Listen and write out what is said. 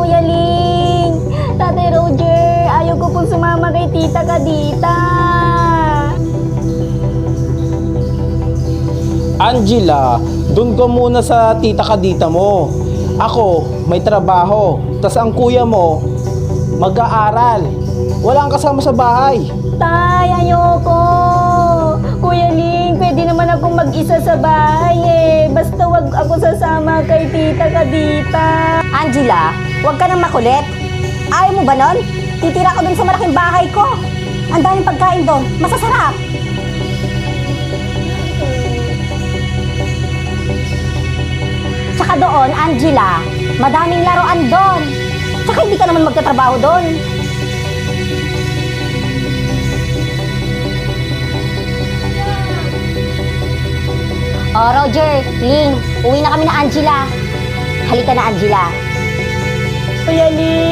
Kuya Ling! Tatay Roger, ayaw ko pong sumama kay Tita Kadita. Angela, dun ka muna sa tita Kadita mo. Ako, may trabaho. Tas ang kuya mo, mag-aaral. Wala kang kasama sa bahay. Tay, ayoko! Kuya Ling, pwede naman akong mag-isa sa bahay eh. Basta wag ako sasama kay Tita Kadita. Angela, huwag ka nang makulit. Ayaw mo ba nun? Titira ko dun sa malaking bahay ko. Ang daming pagkain doon. Masasarap. Tsaka doon, Angela, madaming laruan doon. Tsaka hindi ka naman magtatrabaho doon. Oh, Roger, Ling, uwi na kami na Angela. Halika na, Angela. Kuya Ling!